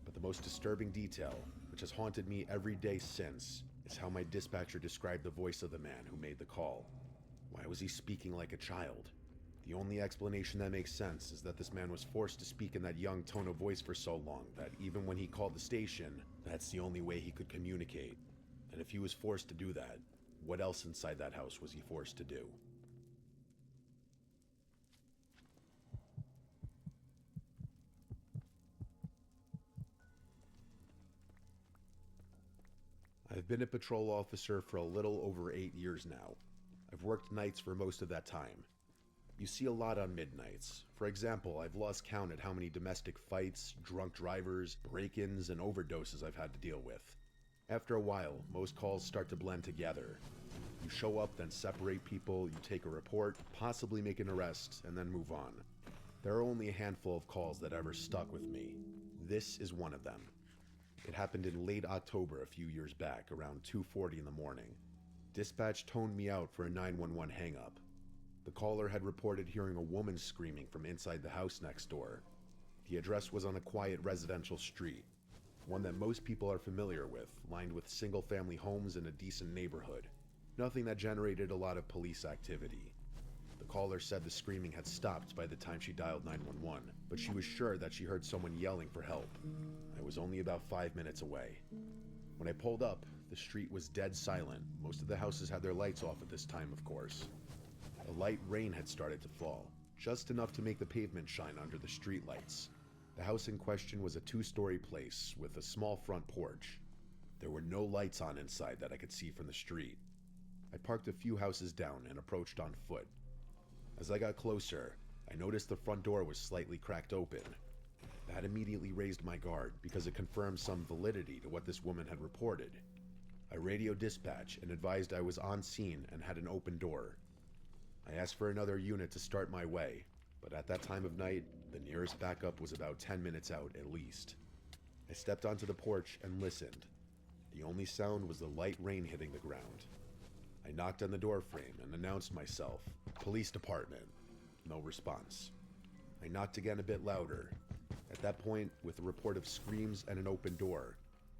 But the most disturbing detail, which has haunted me every day since, is how my dispatcher described the voice of the man who made the call. Why was he speaking like a child? The only explanation that makes sense is that this man was forced to speak in that young tone of voice for so long that even when he called the station, that's the only way he could communicate. And if he was forced to do that, what else inside that house was he forced to do? I've been a patrol officer for a little over 8 years now. I've worked nights for most of that time. You see a lot on midnights. For example, I've lost count at how many domestic fights, drunk drivers, break-ins, and overdoses I've had to deal with. After a while, most calls start to blend together. You show up, then separate people, you take a report, possibly make an arrest, and then move on. There are only a handful of calls that ever stuck with me. This is one of them. It happened in late October a few years back, around 2:40 in the morning. Dispatch toned me out for a 911 hang-up. The caller had reported hearing a woman screaming from inside the house next door. The address was on a quiet residential street, one that most people are familiar with, lined with single-family homes in a decent neighborhood. Nothing that generated a lot of police activity. The caller said the screaming had stopped by the time she dialed 911, but she was sure that she heard someone yelling for help. I was only about 5 minutes away. When I pulled up, the street was dead silent. Most of the houses had their lights off at this time, of course. A light rain had started to fall, just enough to make the pavement shine under the street lights. The house in question was a 2-story place with a small front porch. There were no lights on inside that I could see from the street. I parked a few houses down and approached on foot. As I got closer, I noticed the front door was slightly cracked open. That immediately raised my guard because it confirmed some validity to what this woman had reported. I radioed dispatch and advised I was on scene and had an open door. I asked for another unit to start my way, but at that time of night, the nearest backup was about 10 minutes out at least. I stepped onto the porch and listened. The only sound was the light rain hitting the ground. I knocked on the door frame and announced myself, "Police Department." No response. I knocked again a bit louder. At that point, with a report of screams and an open door,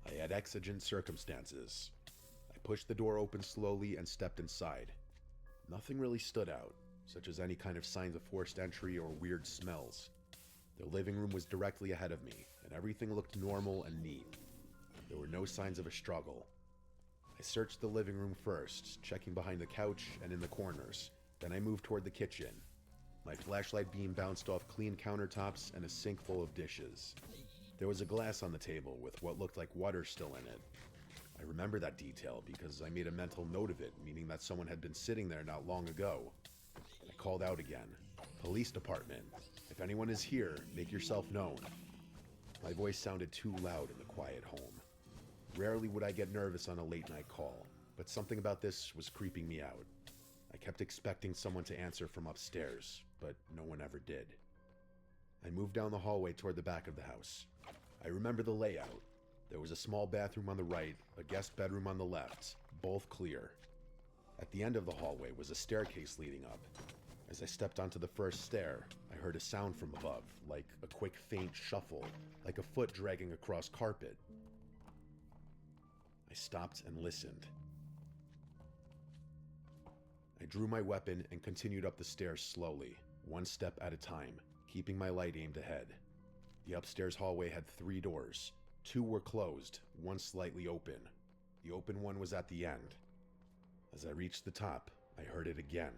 I had exigent circumstances. I pushed the door open slowly and stepped inside. Nothing really stood out, such as any kind of signs of forced entry or weird smells. The living room was directly ahead of me, and everything looked normal and neat. There were no signs of a struggle. I searched the living room first, checking behind the couch and in the corners. Then I moved toward the kitchen. My flashlight beam bounced off clean countertops and a sink full of dishes. There was a glass on the table with what looked like water still in it. I remember that detail because I made a mental note of it, meaning that someone had been sitting there not long ago. I called out again, "Police Department. If anyone is here, make yourself known." My voice sounded too loud in the quiet home. Rarely would I get nervous on a late night call, but something about this was creeping me out. I kept expecting someone to answer from upstairs, but no one ever did. I moved down the hallway toward the back of the house. I remember the layout. There was a small bathroom on the right, a guest bedroom on the left, both clear. At the end of the hallway was a staircase leading up. As I stepped onto the first stair, I heard a sound from above, like a quick faint shuffle, like a foot dragging across carpet. I stopped and listened. I drew my weapon and continued up the stairs slowly, one step at a time, keeping my light aimed ahead. The upstairs hallway had 3 doors. 2 were closed, one slightly open. The open one was at the end. As I reached the top, I heard it again.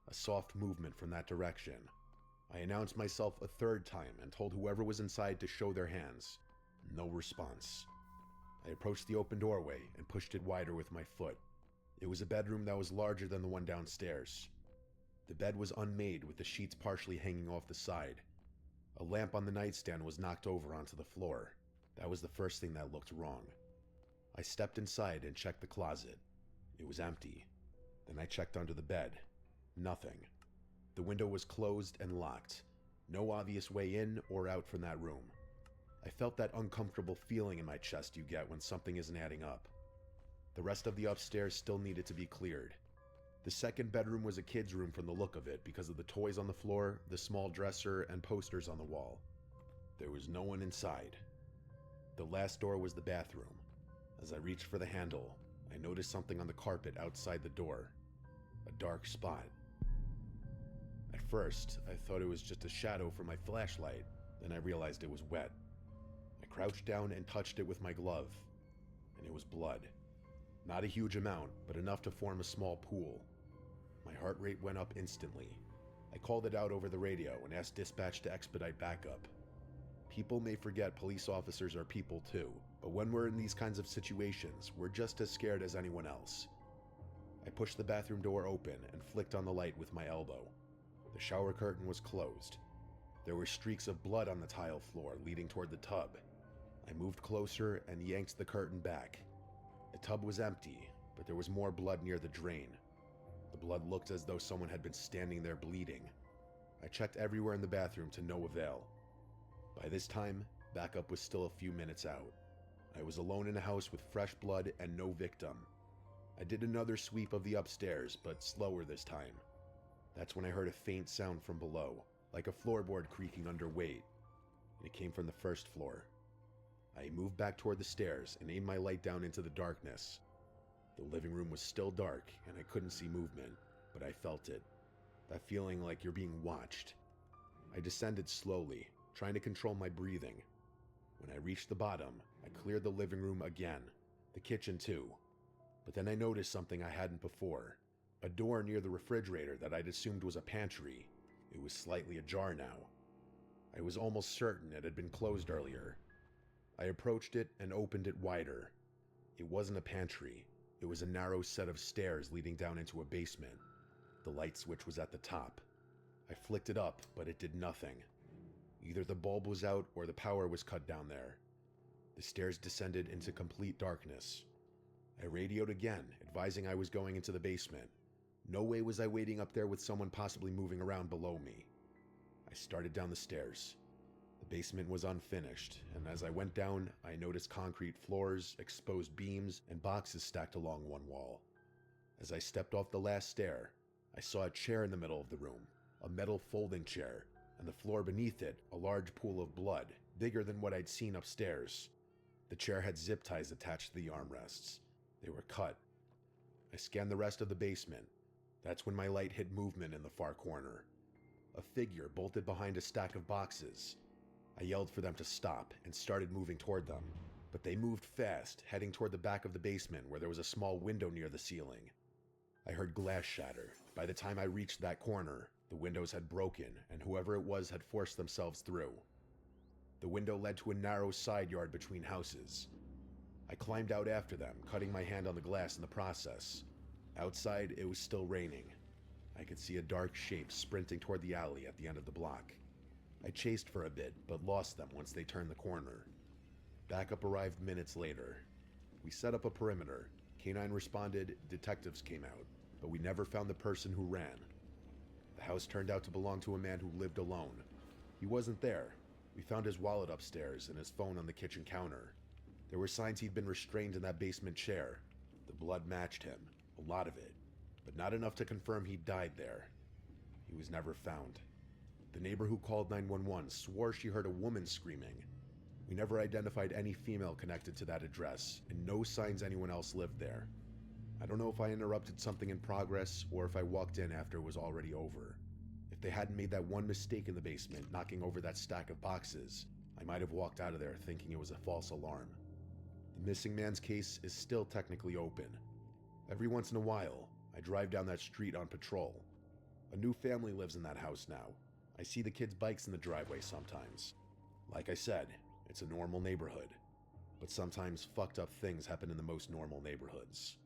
A soft movement from that direction. I announced myself a 3rd time and told whoever was inside to show their hands. No response. I approached the open doorway and pushed it wider with my foot. It was a bedroom that was larger than the one downstairs. The bed was unmade with the sheets partially hanging off the side. A lamp on the nightstand was knocked over onto the floor. That was the first thing that looked wrong. I stepped inside and checked the closet. It was empty. Then I checked under the bed. Nothing. The window was closed and locked. No obvious way in or out from that room. I felt that uncomfortable feeling in my chest you get when something isn't adding up. The rest of the upstairs still needed to be cleared. The second bedroom was a kid's room from the look of it because of the toys on the floor, the small dresser, and posters on the wall. There was no one inside. The last door was the bathroom. As I reached for the handle, I noticed something on the carpet outside the door. A dark spot. At first, I thought it was just a shadow from my flashlight, then I realized it was wet. I crouched down and touched it with my glove. and it was blood. Not a huge amount, but enough to form a small pool. My heart rate went up instantly. I called it out over the radio and asked dispatch to expedite backup. People may forget police officers are people too, but when we're in these kinds of situations, we're just as scared as anyone else. I pushed the bathroom door open and flicked on the light with my elbow. The shower curtain was closed. There were streaks of blood on the tile floor leading toward the tub. I moved closer and yanked the curtain back. The tub was empty, but there was more blood near the drain. The blood looked as though someone had been standing there bleeding. I checked everywhere in the bathroom to no avail. By this time, backup was still a few minutes out. I was alone in a house with fresh blood and no victim. I did another sweep of the upstairs, but slower this time. That's when I heard a faint sound from below, like a floorboard creaking under weight. It came from the first floor. I moved back toward the stairs and aimed my light down into the darkness. The living room was still dark and I couldn't see movement, but I felt it. That feeling like you're being watched. I descended slowly, trying to control my breathing. When I reached the bottom, I cleared the living room again, the kitchen too. But then I noticed something I hadn't before. A door near the refrigerator that I'd assumed was a pantry. It was slightly ajar now. I was almost certain it had been closed earlier. I approached it and opened it wider. It wasn't a pantry. It was a narrow set of stairs leading down into a basement. The light switch was at the top. I flicked it up, but it did nothing. Either the bulb was out or the power was cut down there. The stairs descended into complete darkness. I radioed again, advising I was going into the basement. No way was I waiting up there with someone possibly moving around below me. I started down the stairs. The basement was unfinished, and as I went down, I noticed concrete floors, exposed beams, and boxes stacked along one wall. As I stepped off the last stair, I saw a chair in the middle of the room, a metal folding chair, and the floor beneath it, a large pool of blood, bigger than what I'd seen upstairs. The chair had zip ties attached to the armrests. They were cut. I scanned the rest of the basement. That's when my light hit movement in the far corner. A figure bolted behind a stack of boxes. I yelled for them to stop and started moving toward them, but they moved fast, heading toward the back of the basement where there was a small window near the ceiling. I heard glass shatter. By the time I reached that corner, the windows had broken and whoever it was had forced themselves through. The window led to a narrow side yard between houses. I climbed out after them, cutting my hand on the glass in the process. Outside, it was still raining. I could see a dark shape sprinting toward the alley at the end of the block. I chased for a bit, but lost them once they turned the corner. Backup arrived minutes later. We set up a perimeter. K-9 responded, detectives came out, but we never found the person who ran. The house turned out to belong to a man who lived alone. He wasn't there. We found his wallet upstairs and his phone on the kitchen counter. There were signs he'd been restrained in that basement chair. The blood matched him, a lot of it, but not enough to confirm he'd died there. He was never found. The neighbor who called 911 swore she heard a woman screaming. We never identified any female connected to that address, and no signs anyone else lived there. I don't know if I interrupted something in progress or if I walked in after it was already over. If they hadn't made that one mistake in the basement, knocking over that stack of boxes, I might have walked out of there thinking it was a false alarm. The missing man's case is still technically open. Every once in a while, I drive down that street on patrol. A new family lives in that house now. I see the kids' bikes in the driveway sometimes. Like I said, it's a normal neighborhood. But sometimes fucked up things happen in the most normal neighborhoods.